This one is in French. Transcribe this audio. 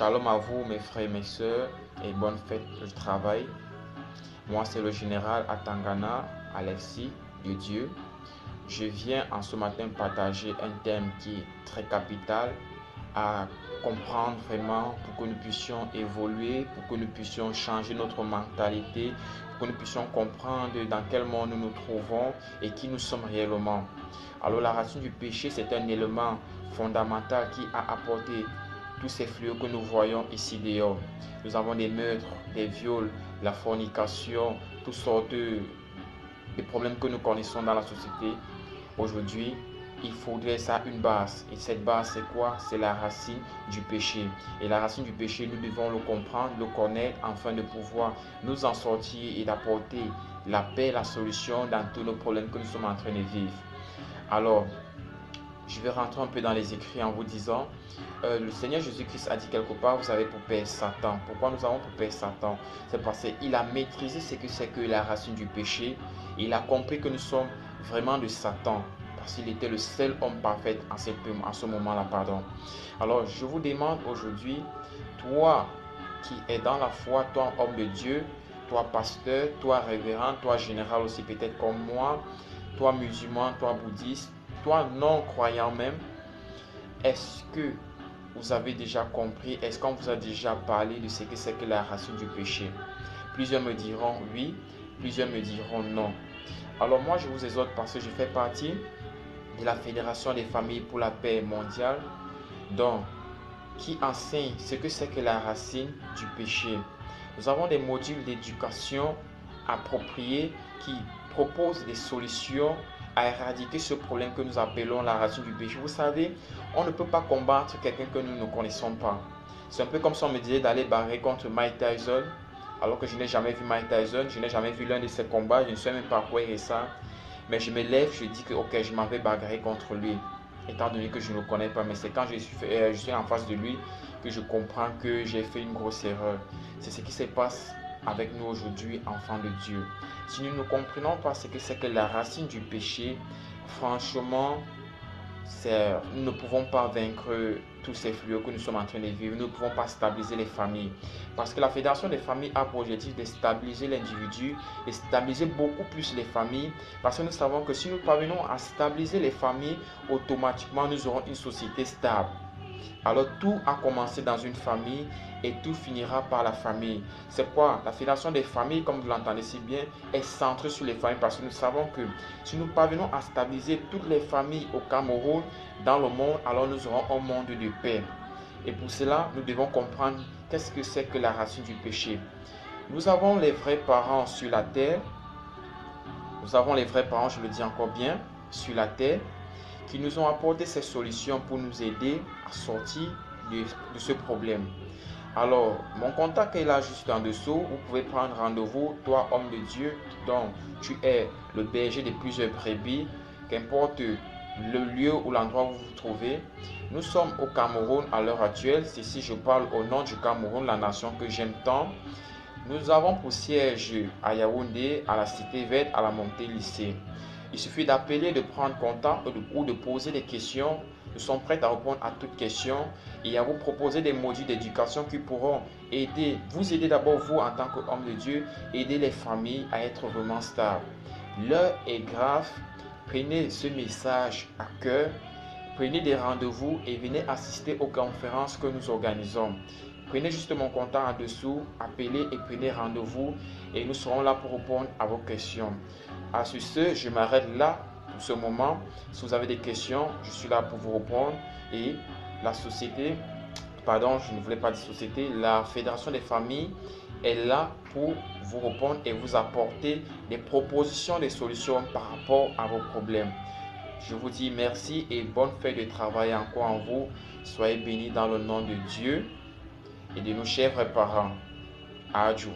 Shalom à vous mes frères et mes sœurs et bonne fête du travail. Moi c'est le général Atangana Alexis de Dieu. Je viens en ce matin partager un thème qui est très capital à comprendre vraiment pour que nous puissions évoluer, pour que nous puissions changer notre mentalité, pour que nous puissions comprendre dans quel monde nous nous trouvons et qui nous sommes réellement. Alors la racine du péché, c'est un élément fondamental qui a apporté tous ces fléaux que nous voyons ici dehors. Nous avons des meurtres, des viols, la fornication, toutes sortes de problèmes que nous connaissons dans la société. Aujourd'hui, il faudrait ça une base. Et cette base, c'est quoi? C'est la racine du péché. Et la racine du péché, nous devons le comprendre, le connaître, afin de pouvoir nous en sortir et d'apporter la paix, la solution dans tous nos problèmes que nous sommes en train de vivre. Alors, je vais rentrer un peu dans les écrits en vous disant, le Seigneur Jésus-Christ a dit quelque part, vous savez, pour perdre Satan. Pourquoi nous avons pour perdre Satan? C'est parce qu'il a maîtrisé ce que c'est que la racine du péché. Il a compris que nous sommes vraiment de Satan. Parce qu'il était le seul homme parfait en ce moment-là. Alors, je vous demande aujourd'hui, toi qui es dans la foi, toi homme de Dieu, toi pasteur, toi révérend, toi général aussi peut-être comme moi, toi musulman, toi bouddhiste, toi non-croyant même, est-ce que vous avez déjà compris, est-ce qu'on vous a déjà parlé de ce que c'est que la racine du péché? Plusieurs me diront oui, plusieurs me diront non. Alors moi je vous exhorte parce que je fais partie de la Fédération des familles pour la paix mondiale, donc qui enseigne ce que c'est que la racine du péché. Nous avons des modules d'éducation appropriés qui proposent des solutions à éradiquer ce problème que nous appelons la racine du péché. Vous savez, on ne peut pas combattre quelqu'un que nous ne connaissons pas. C'est un peu comme si on me disait d'aller barrer contre Mike Tyson, alors que je n'ai jamais vu Mike Tyson, je n'ai jamais vu l'un de ses combats, je ne sais même pas quoi il est ça. Mais je me lève, je dis que ok, je m'en vais bagarrer contre lui, étant donné que je ne le connais pas. Mais c'est quand je suis en face de lui que je comprends que j'ai fait une grosse erreur. C'est ce qui se passe avec nous aujourd'hui, enfants de Dieu. Si nous ne comprenons pas ce que c'est que la racine du péché, franchement, nous ne pouvons pas vaincre tous ces fléaux que nous sommes en train de vivre. Nous ne pouvons pas stabiliser les familles. Parce que la Fédération des familles a pour objectif de stabiliser l'individu et stabiliser beaucoup plus les familles. Parce que nous savons que si nous parvenons à stabiliser les familles, automatiquement nous aurons une société stable. Alors tout a commencé dans une famille et tout finira par la famille. C'est quoi? La Fédération des familles, comme vous l'entendez si bien, est centrée sur les familles parce que nous savons que si nous parvenons à stabiliser toutes les familles au Cameroun, dans le monde, alors nous aurons un monde de paix. Et pour cela, nous devons comprendre qu'est-ce que c'est que la racine du péché. Nous avons les vrais parents sur la terre. Nous avons les vrais parents, je le dis encore bien, sur la terre, qui nous ont apporté ces solutions pour nous aider à sortir de ce problème. Alors, mon contact est là juste en dessous. Vous pouvez prendre rendez-vous, toi homme de Dieu, donc tu es le berger de plusieurs brebis, qu'importe le lieu ou l'endroit où vous vous trouvez. Nous sommes au Cameroun à l'heure actuelle. Ici, je parle au nom du Cameroun, la nation que j'aime tant. Nous avons pour siège à Yaoundé, à la Cité Verte, à la montée lycée. Il suffit d'appeler, de prendre contact ou de poser des questions. Nous sommes prêts à répondre à toutes questions et à vous proposer des modules d'éducation qui pourront vous aider d'abord vous en tant qu'homme de Dieu, aider les familles à être vraiment stables. L'heure est grave. Prenez ce message à cœur. Prenez des rendez-vous et venez assister aux conférences que nous organisons. Prenez juste mon contact en dessous, appelez et prenez rendez-vous et nous serons là pour répondre à vos questions. À ce, je m'arrête là pour ce moment. Si vous avez des questions, je suis là pour vous répondre. Et la société, pardon, je ne voulais pas dire société, la Fédération des familles est là pour vous répondre et vous apporter des propositions, des solutions par rapport à vos problèmes. Je vous dis merci et bonne fête de travail encore en vous. Soyez bénis dans le nom de Dieu et de nos chers parents. Adieu.